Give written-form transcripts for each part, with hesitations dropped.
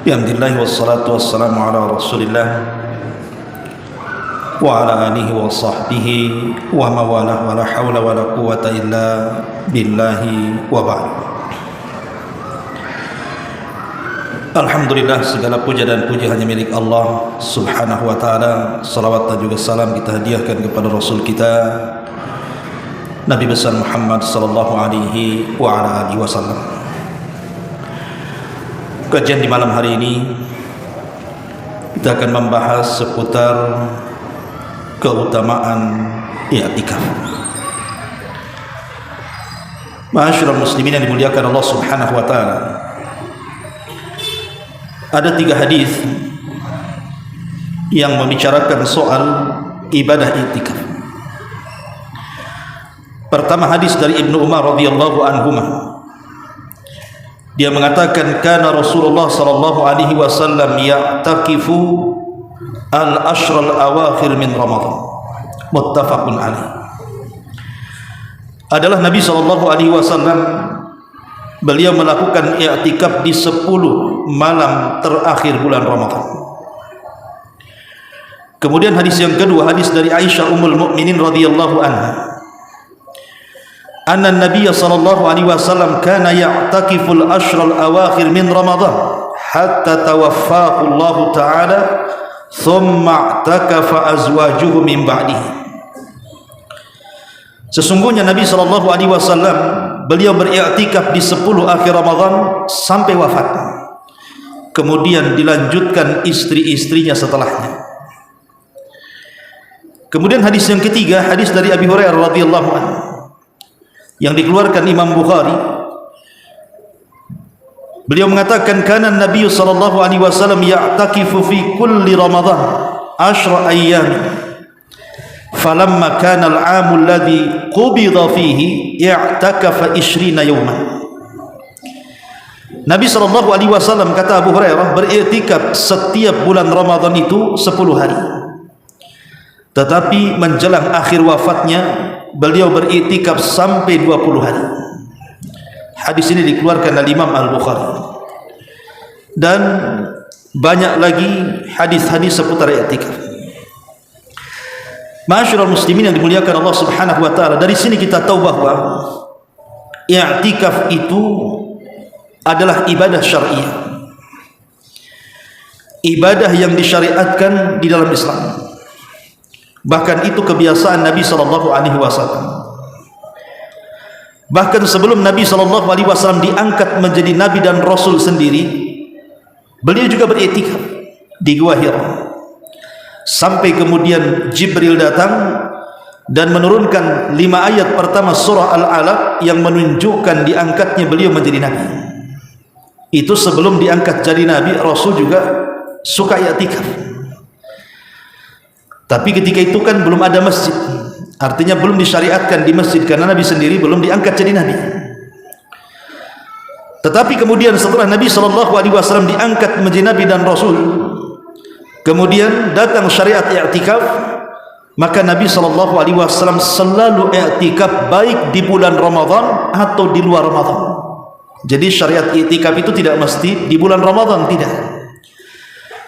Alhamdulillah wassalatu wassalamu ala Rasulillah wa ala alihi wa sahbihi wa mawalah wa la hawla wa la quwwata illa billahi wa ba'd. Alhamdulillah, segala puja dan puji hanya milik Allah subhanahu wa ta'ala. Salawat dan juga salam kita hadiahkan kepada Rasul kita Nabi besar Muhammad sallallahu alaihi wa ala alihi wasallam. Kajian di malam hari ini kita akan membahas seputar keutamaan i'tikaf. Ma'asyiral muslimin yang dimuliakan Allah subhanahu wa ta'ala, ada 3 hadis yang membicarakan soal ibadah i'tikaf. Pertama, hadis dari Ibnu Umar radhiyallahu anhuma. Dia mengatakan, kana Rasulullah sallallahu alaihi wasallam ya'takifu al-ashr al-awakhir min Ramadan. Muttafaqun alaih. Adalah Nabi sallallahu alaihi wasallam, beliau melakukan i'tikaf di 10 malam terakhir bulan Ramadan. Kemudian hadis yang kedua, hadis dari Aisyah ummul mukminin radhiyallahu anha, anna Nabiy sallallahu alaihi wasallam kana ya'takiful ashral awakhir min Ramadan hatta tawaffahu Allah taala thumma i'takafa azwajuhu min ba'dihi. Sesungguhnya Nabi sallallahu alaihi wasallam beliau beriktikaf di 10 akhir Ramadan sampai wafat. Kemudian dilanjutkan istri-istrinya setelahnya. Kemudian hadis yang ketiga, hadis dari Abi Hurairah radhiyallahu anhu yang dikeluarkan Imam Bukhari. Beliau mengatakan, kana Nabi sallallahu alaihi wasallam ya'takifu fi kulli Ramadan 10 ayyam. Falamma kana al-'am alladhi qubida fihi i'takafa 20 yawman. Nabi sallallahu alaihi wasallam, kata Abu Hurairah, beriktikaf setiap bulan Ramadan itu 10 hari. Tetapi menjelang akhir wafatnya beliau beriktikaf sampai 20 hari. Hadis ini dikeluarkan oleh Imam Al-Bukhari. Dan banyak lagi hadis-hadis seputar i'tikaf. Ma'asyiral muslimin yang dimuliakan Allah subhanahu wa ta'ala, dari sini kita tahu bahwa i'tikaf itu adalah ibadah syariah, ibadah yang disyariatkan di dalam Islam. Bahkan itu kebiasaan Nabi sallallahu alaihi wasallam. Bahkan sebelum Nabi sallallahu alaihi wasallam diangkat menjadi nabi dan rasul sendiri, beliau juga beriktikaf di Gua Hira. Sampai kemudian Jibril datang dan menurunkan 5 ayat pertama surah Al-Alaq yang menunjukkan diangkatnya beliau menjadi nabi. Itu sebelum diangkat jadi nabi, Rasul juga suka i'tikaf. Tapi ketika itu kan belum ada masjid, artinya belum disyariatkan di masjid karena Nabi sendiri belum diangkat jadi nabi. Tetapi kemudian setelah Nabi sallallahu alaihi wasallam diangkat menjadi nabi dan rasul, kemudian datang syariat i'tikaf, maka Nabi sallallahu alaihi wasallam selalu i'tikaf baik di bulan Ramadan atau di luar Ramadan. Jadi syariat i'tikaf itu tidak mesti di bulan Ramadan, tidak.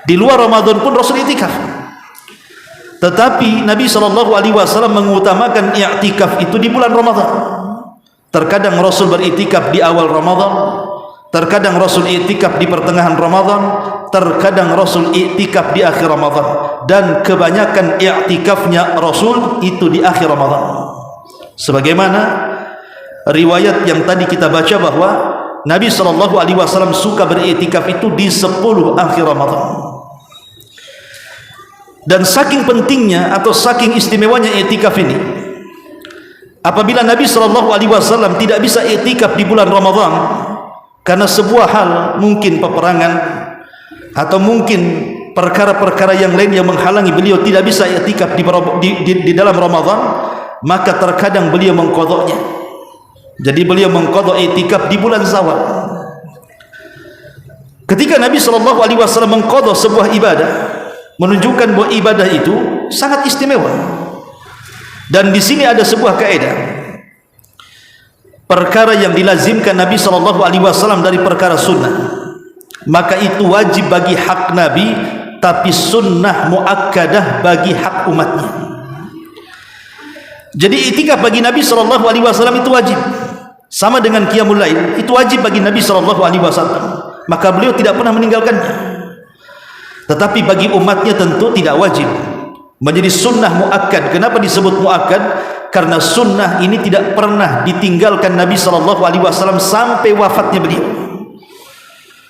Di luar Ramadan pun Rasul i'tikaf. Tetapi Nabi sallallahu alaihi wasallam mengutamakan i'tikaf itu di bulan Ramadan. Terkadang Rasul beriktikaf di awal Ramadan, terkadang Rasul i'tikaf di pertengahan Ramadan, terkadang Rasul i'tikaf di akhir Ramadan, dan kebanyakan i'tikafnya Rasul itu di akhir Ramadan. Sebagaimana riwayat yang tadi kita baca bahwa Nabi sallallahu alaihi wasallam suka beriktikaf itu di 10 akhir Ramadan. Dan saking pentingnya atau saking istimewanya i'tikaf ini, apabila Nabi sallallahu alaihi wasallam tidak bisa i'tikaf di bulan Ramadan karena sebuah hal, mungkin peperangan atau mungkin perkara-perkara yang lain yang menghalangi beliau tidak bisa i'tikaf di dalam Ramadan, maka terkadang beliau mengqadhanya. Jadi beliau mengqadha i'tikaf di bulan Syawal. Ketika Nabi sallallahu alaihi wasallam mengqadha sebuah ibadah, menunjukkan bahwa ibadah itu sangat istimewa. Dan di sini ada sebuah kaidah. Perkara yang dilazimkan Nabi sallallahu alaihi wasallam dari perkara sunnah, maka itu wajib bagi hak Nabi, tapi sunnah muakkadah bagi hak umatnya. Jadi i'tikaf bagi Nabi SAW itu wajib, sama dengan qiyamul lail, itu wajib bagi Nabi SAW, maka beliau tidak pernah meninggalkannya. Tetapi bagi umatnya tentu tidak wajib, menjadi sunnah muakkad. Kenapa disebut muakkad? Karena sunnah ini tidak pernah ditinggalkan Nabi SAW sampai wafatnya beliau.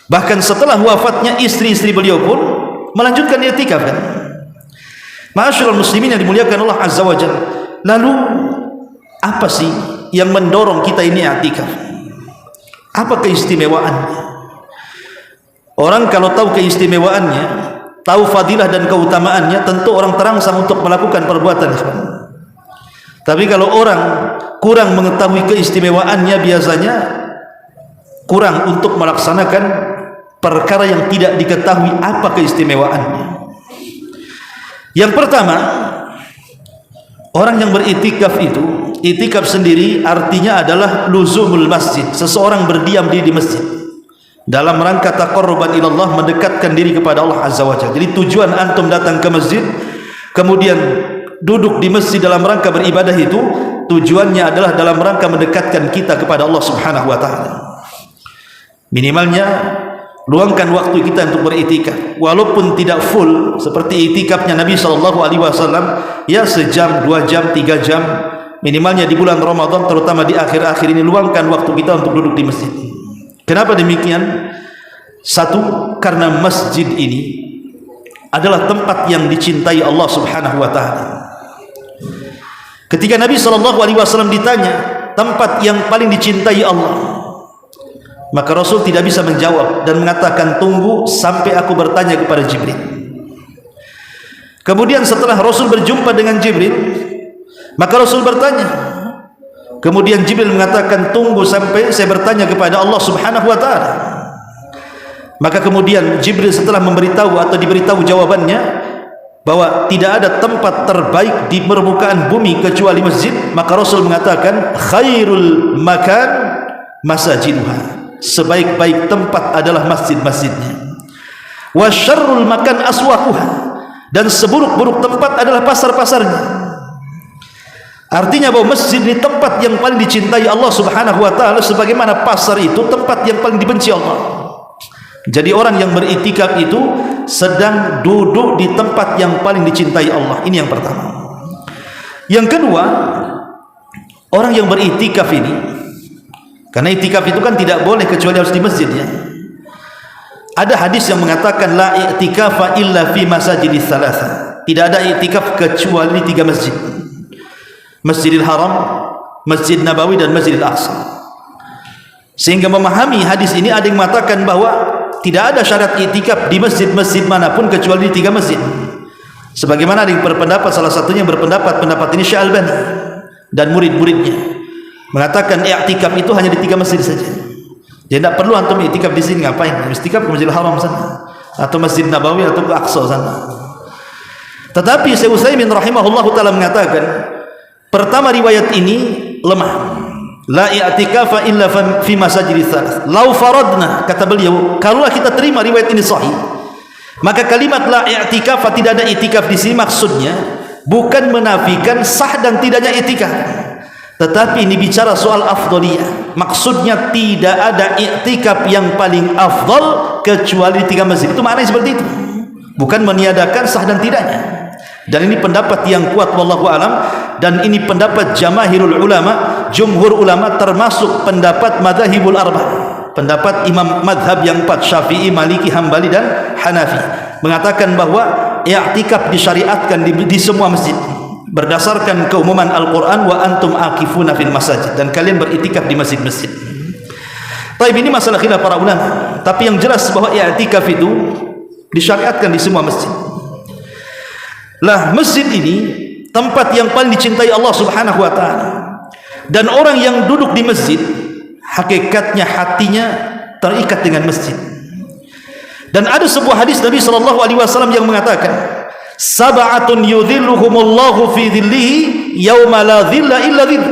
Bahkan setelah wafatnya istri-istri beliau pun melanjutkan i'tikaf kan. Ma'asyiral muslimin yang dimuliakan Allah Azza wa Jalla. Lalu apa sih yang mendorong kita ini i'tikaf? Apa keistimewaannya? Orang kalau tahu keistimewaannya, tahu fadilah dan keutamaannya, tentu orang terangsang untuk melakukan perbuatan. Tapi kalau orang kurang mengetahui keistimewaannya, biasanya kurang untuk melaksanakan perkara yang tidak diketahui apa keistimewaannya. Yang pertama, orang yang beriktikaf itu, iktikaf sendiri artinya adalah luzumul masjid, seseorang berdiam diri di masjid dalam rangka taqarruban ilallah, mendekatkan diri kepada Allah Azza wa Jalla. Jadi tujuan antum datang ke masjid, kemudian duduk di masjid dalam rangka beribadah, itu tujuannya adalah dalam rangka mendekatkan kita kepada Allah Subhanahu wa taala. Minimalnya luangkan waktu kita untuk beriktikaf, walaupun tidak full seperti iktikafnya Nabi SAW, ya sejam, 2 jam, 3 jam minimalnya di bulan Ramadan, terutama di akhir-akhir ini, luangkan waktu kita untuk duduk di masjid. Kenapa demikian? Satu, karena masjid ini adalah tempat yang dicintai Allah Subhanahu wa taala. Ketika Nabi SAW ditanya tempat yang paling dicintai Allah, maka Rasul tidak bisa menjawab dan mengatakan, tunggu sampai aku bertanya kepada Jibril. Kemudian setelah Rasul berjumpa dengan Jibril, maka Rasul bertanya. Kemudian Jibril mengatakan, tunggu sampai saya bertanya kepada Allah Subhanahu wa taala. Maka kemudian Jibril setelah memberitahu atau diberitahu jawabannya bahwa tidak ada tempat terbaik di permukaan bumi kecuali masjid, maka Rasul mengatakan, khairul makan masajiduha, sebaik-baik tempat adalah masjid-masjidnya. Wa syarrul makan aswaquha, dan seburuk-buruk tempat adalah pasar-pasarnya. Artinya bahwa masjid ini tempat yang paling dicintai Allah Subhanahu wa taala, sebagaimana pasar itu tempat yang paling dibenci Allah. Jadi orang yang beriktikaf itu sedang duduk di tempat yang paling dicintai Allah. Ini yang pertama. Yang kedua, orang yang beriktikaf ini, karena iktikaf itu kan tidak boleh kecuali harus di masjid ya. Ada hadis yang mengatakan la i'tikafa illa fi masajidis tsalatsa. Tidak ada iktikaf kecuali 3 masjid. Masjidil Haram, Masjid Nabawi, dan Masjidil Aqsa. Sehingga memahami hadis ini, ada yang mengatakan bahwa tidak ada syarat i'tikaf di masjid-masjid manapun kecuali di 3 masjid. Sebagaimana ada yang berpendapat, salah satunya berpendapat, pendapat ini Syekh Albani dan murid-muridnya, mengatakan i'tikaf itu hanya di 3 masjid saja. Jadi tidak perlu antum i'tikaf di sini, ngapain? I'tikaf ke Masjidil Haram sana, atau Masjid Nabawi, atau ke Aqsa sana. Tetapi Syekh Utsaimin rahimahullah taala mengatakan, pertama riwayat ini lemah. La i'tikafa illa fi masajidis tsalatsa. Lau faradna, kata beliau, kalaulah kita terima riwayat ini sahih, maka kalimat la i'tikafa, tidak ada i'tikaf di sini, maksudnya bukan menafikan sah dan tidaknya i'tikaf, tetapi ini bicara soal afdhaliyah. Maksudnya tidak ada i'tikaf yang paling afdal kecuali 3 masjid. Itu maknanya seperti itu, bukan meniadakan sah dan tidaknya. Dan ini pendapat yang kuat wallahu alam, dan ini pendapat jamaahirul ulama, jumhur ulama, termasuk pendapat madzhabul arba', pendapat imam madhab yang 4, Syafi'i, Maliki, Hambali, dan Hanafi, mengatakan bahwa i'tikaf disyariatkan di semua masjid berdasarkan keumuman Al-Quran, wa antum akifuna fil masajid, dan kalian beriktikaf di masjid-masjid. Tapi ini masalah khilaf para ulama, tapi yang jelas bahwa i'tikaf itu disyariatkan di semua masjid. Lah, masjid ini tempat yang paling dicintai Allah Subhanahu wa taala, dan orang yang duduk di masjid hakikatnya hatinya terikat dengan masjid. Dan ada sebuah hadis Nabi SAW yang mengatakan, sab'atun yudhilluhumullahu fi dhillihi yauma la dhilla illa dhill.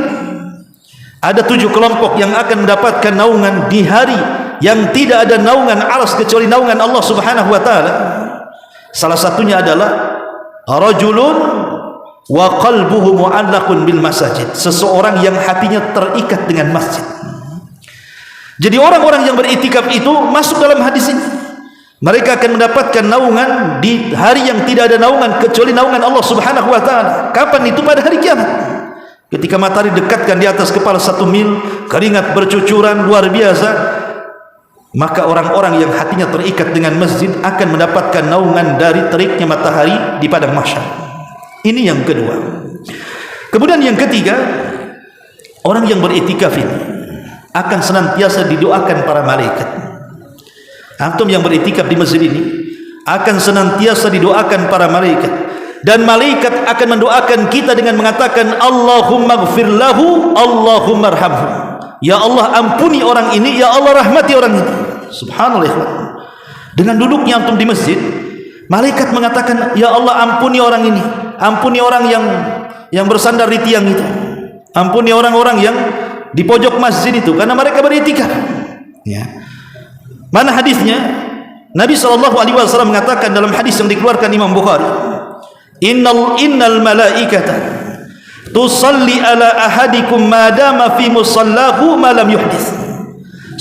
Ada 7 kelompok yang akan mendapatkan naungan di hari yang tidak ada naungan arsy kecuali naungan Allah Subhanahu wa taala. Salah satunya adalah rajulun wa qalbuhu mu'allaqun bil masajid, seseorang yang hatinya terikat dengan masjid. Jadi orang-orang yang beriktikaf itu masuk dalam hadis ini. Mereka akan mendapatkan naungan di hari yang tidak ada naungan kecuali naungan Allah Subhanahu wa taala. Kapan itu? Pada hari kiamat. Ketika matahari dekatkan di atas kepala 1 mil, keringat bercucuran luar biasa, maka orang-orang yang hatinya terikat dengan masjid akan mendapatkan naungan dari teriknya matahari di padang mahsyar. Ini yang kedua. Kemudian yang ketiga, orang yang beriktikaf ini akan senantiasa didoakan para malaikat. Antum yang beriktikaf di masjid ini akan senantiasa didoakan para malaikat, dan malaikat akan mendoakan kita dengan mengatakan Allahumma ighfir lahu, Allahumma arhamhu. Ya Allah ampuni orang ini, ya Allah rahmati orang ini. Subhanallah. Dengan duduknya antum di masjid, malaikat mengatakan ya Allah ampuni orang ini, ampuni orang yang bersandar di tiang itu, ampuni orang-orang yang di pojok masjid itu, karena mereka beriktikaf. Ya. Mana hadisnya? Nabi SAW mengatakan dalam hadis yang dikeluarkan Imam Bukhari, innal malaikata tusalli ala ahadikum madama fi musallahu ma lam yuhdits.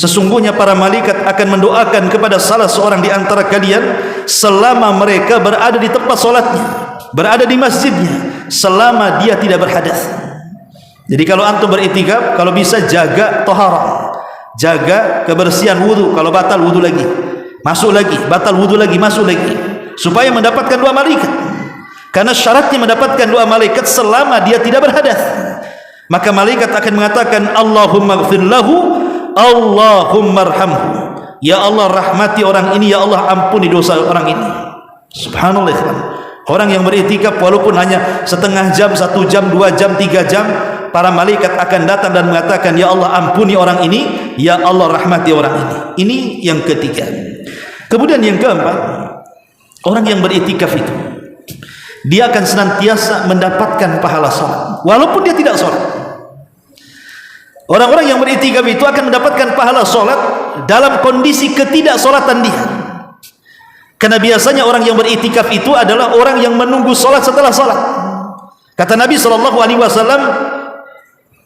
Sesungguhnya para malaikat akan mendoakan kepada salah seorang di antara kalian selama mereka berada di tempat solatnya, berada di masjidnya, selama dia tidak berhadas. Jadi kalau antum beriktikaf, kalau bisa jaga taharah, jaga kebersihan wudu. Kalau batal wudu lagi, masuk lagi, batal wudu lagi, masuk lagi, supaya mendapatkan doa malaikat. Karena syaratnya mendapatkan doa malaikat selama dia tidak berhadas. Maka malaikat akan mengatakan Allahumma ighfir lahu, Allahumma arhamhu. Ya Allah rahmati orang ini, ya Allah ampuni dosa orang ini. Subhanallah. Orang yang beriktikaf walaupun hanya setengah jam, 1 jam, 2 jam, 3 jam, para malaikat akan datang dan mengatakan ya Allah ampuni orang ini, ya Allah rahmati orang ini. Ini yang ketiga. Kemudian yang keempat, orang yang beriktikaf itu dia akan senantiasa mendapatkan pahala salat walaupun dia tidak salat. Orang-orang yang beriktikaf itu akan mendapatkan pahala salat dalam kondisi ketidaksolatan dia. Karena biasanya orang yang beriktikaf itu adalah orang yang menunggu salat setelah salat. Kata Nabi SAW,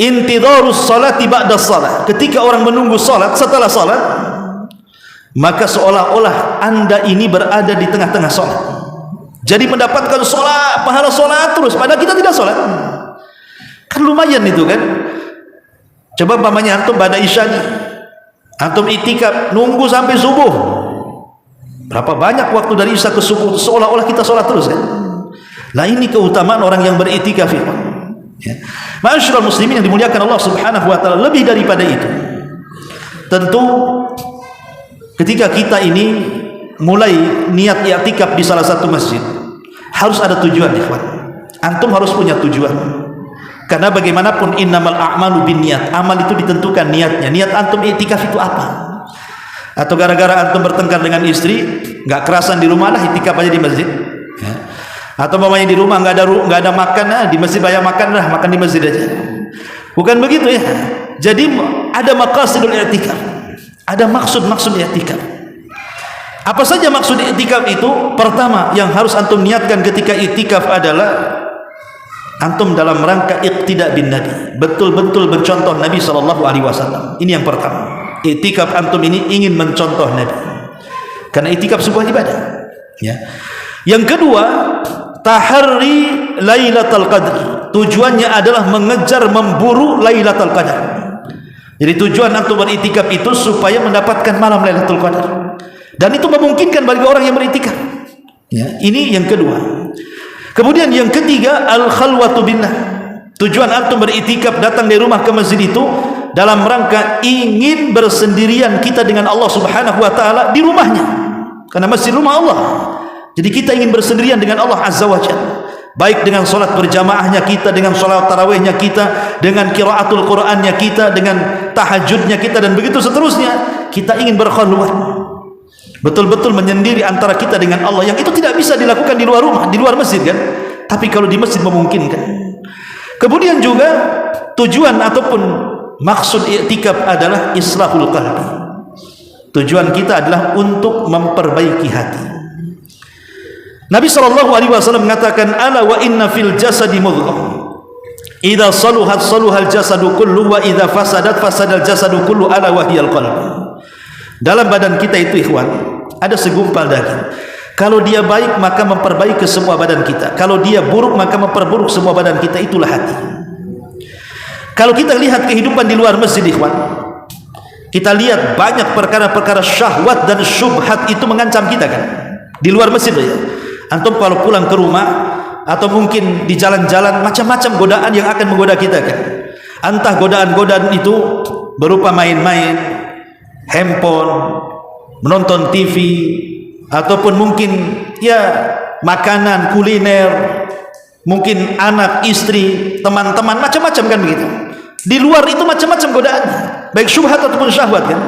intidharus salati ba'da salat. Ketika orang menunggu salat setelah salat, maka seolah-olah anda ini berada di tengah-tengah salat. Jadi mendapatkan salat, pahala salat terus, padahal kita tidak salat. Kan lumayan itu kan. Coba umpamanya antum pada isya nih, antum iktikaf nunggu sampai subuh. Berapa banyak waktu dari isya ke subuh, seolah-olah kita salat terus kan. Nah ini keutamaan orang yang beriktikaf ya. Ma'asyiral muslimin yang dimuliakan Allah Subhanahu wa taala, lebih daripada itu. Tentu ketika kita ini mulai niat i'tikaf di salah satu masjid, harus ada tujuan ikhwan. Antum harus punya tujuan. Karena bagaimanapun innamal a'malu binniyat, amal itu ditentukan niatnya. Niat antum i'tikaf itu apa? Atau gara-gara antum bertengkar dengan istri, enggak kerasan di rumah lah, i'tikaf aja di masjid. Ya. Atau mamanya di rumah enggak ada makan, di masjid banyak makan lah, makan di masjid aja. Bukan begitu ya. Jadi ada maqasidul i'tikaf. Ada maksud-maksud i'tikaf. Apa saja maksud i'tikaf itu? Pertama yang harus antum niatkan ketika i'tikaf adalah antum dalam rangka iqtida bin Nabi, betul-betul mencontoh Nabi SAW. Ini yang pertama. I'tikaf antum ini ingin mencontoh Nabi, karena i'tikaf sebuah ibadah ya. Yang kedua, taharri Lailatul Qadri. Tujuannya adalah mengejar, memburu Lailatul Qadar. Jadi tujuan antum beriktikaf itu supaya mendapatkan malam Lailatul Qadar, dan itu memungkinkan bagi orang yang beriktikaf ya. Ini yang kedua. Kemudian yang ketiga, al-khalwatu billah. Tujuan antum beriktikaf datang dari rumah ke masjid itu dalam rangka ingin bersendirian kita dengan Allah Subhanahu wa taala di rumahnya. Karena masjid rumah Allah. Jadi kita ingin bersendirian dengan Allah Azza wa Jalla. Baik dengan salat berjamaahnya kita, dengan salat tarawihnya kita, dengan qiraatul Qur'annya kita, dengan tahajudnya kita, dan begitu seterusnya. Kita ingin berkhalwat, betul-betul menyendiri antara kita dengan Allah, yang itu tidak bisa dilakukan di luar rumah, di luar masjid kan. Tapi kalau di masjid memungkinkan. Kemudian juga tujuan ataupun maksud i'tikaf adalah islahul qalbi. Tujuan kita adalah untuk memperbaiki hati. Nabi SAW mengatakan, ala wa inna fil jasadi mudghah, idza saluhat saluhal jasadu kullu, wa idza fasadat fasadal jasadu kullu, ala wa hiyal qalb. Dalam badan kita itu ikhwan, ada segumpal daging. Kalau dia baik maka memperbaiki semua badan kita, kalau dia buruk maka memperburuk semua badan kita. Itulah hati. Kalau kita lihat kehidupan di luar masjid ikhwan, kita lihat banyak perkara-perkara syahwat dan syubhat itu mengancam kita kan. Di luar masjid ya. Antum kalau pulang ke rumah atau mungkin di jalan-jalan, macam-macam godaan yang akan menggoda kita kan. Entah godaan-godaan itu berupa main-main, handphone, menonton TV, ataupun mungkin ya makanan, kuliner, mungkin anak, istri, teman-teman, macam-macam kan begitu. Di luar itu macam-macam godaan, baik syubhat ataupun syahwat kan.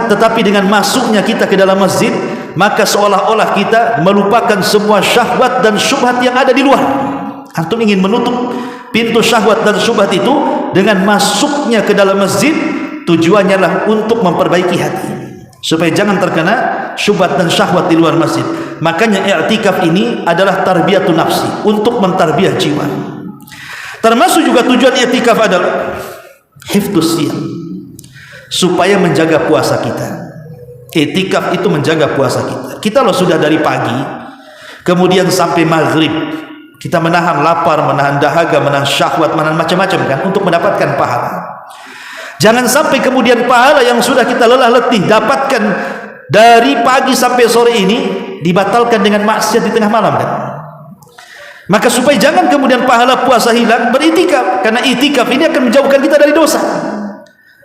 Tetapi dengan masuknya kita ke dalam masjid, maka seolah-olah kita melupakan semua syahwat dan syubhat yang ada di luar. Antum ingin menutup pintu syahwat dan syubhat itu dengan masuknya ke dalam masjid, tujuannya lah untuk memperbaiki hati, supaya jangan terkena syubhat dan syahwat di luar masjid. Makanya i'tikaf ini adalah tarbiyatun nafsi, untuk mentarbiah jiwa. Termasuk juga tujuan i'tikaf adalah hifdzus siyam, supaya menjaga puasa kita. I'tikaf itu menjaga puasa kita. Kita loh sudah dari pagi kemudian sampai maghrib, kita menahan lapar, menahan dahaga, menahan syahwat, menahan macam-macam kan, untuk mendapatkan pahala. Jangan sampai kemudian pahala yang sudah kita lelah letih dapatkan dari pagi sampai sore ini dibatalkan dengan maksiat di tengah malam kan. Maka supaya jangan kemudian pahala puasa hilang, beritikaf, karena itikaf ini akan menjauhkan kita dari dosa.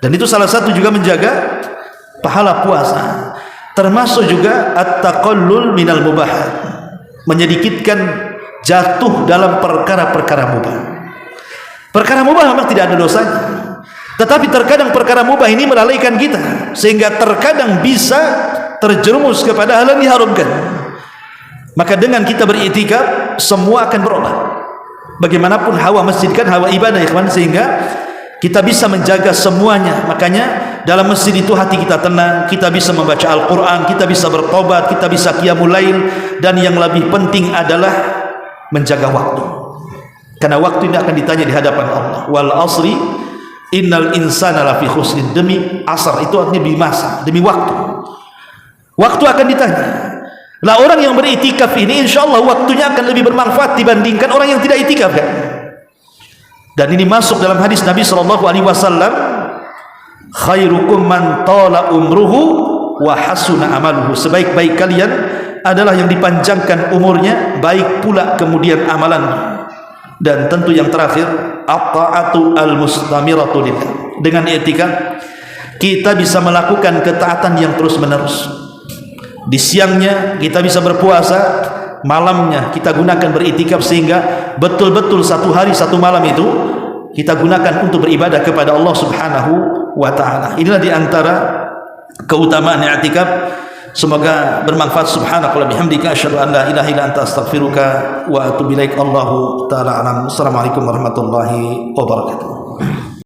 Dan itu salah satu juga menjaga pahala puasa. Termasuk juga at-taqallul minal mubahat, menyedikitkan jatuh dalam perkara-perkara mubah. Perkara mubah memang tidak ada dosanya, tetapi terkadang perkara mubah ini melalaikan kita, sehingga terkadang bisa terjerumus kepada hal yang diharamkan. Maka dengan kita beriktikaf, semua akan berubah. Bagaimanapun hawa masjid kan hawa ibadah ikhwan, sehingga kita bisa menjaga semuanya. Makanya dalam masjid itu hati kita tenang, kita bisa membaca Al-Quran, kita bisa bertobat, kita bisa qiyamul lail, dan yang lebih penting adalah menjaga waktu, karena waktu ini akan ditanya di hadapan Allah. Wal asri innal insana lafi khusrin, demi asar itu artinya demi masa, demi waktu. Waktu akan ditanya. Lah orang yang beriktikaf ini insyaallah waktunya akan lebih bermanfaat dibandingkan orang yang tidak iktikaf kan. Dan ini masuk dalam hadis Nabi SAW, khairukum man tala umruhu wa hasuna amaluhu, sebaik-baik kalian adalah yang dipanjangkan umurnya, baik pula kemudian amalannya. Dan tentu yang terakhir, at-ta'atu al-mustamiratu lillah. Dengan i'tikaf kita bisa melakukan ketaatan yang terus menerus. Di siangnya kita bisa berpuasa, malamnya kita gunakan beriktikaf, sehingga betul-betul satu hari satu malam itu kita gunakan untuk beribadah kepada Allah Subhanahu wa taala. Inilah di antara keutamaan i'tikaf. Semoga bermanfaat. Subhanakallahumma wa bihamdika asyhadu an la ilaha illa anta astaghfiruka wa atubu ilaik. Allahu taala alam. Assalamualaikum warahmatullahi wabarakatuh.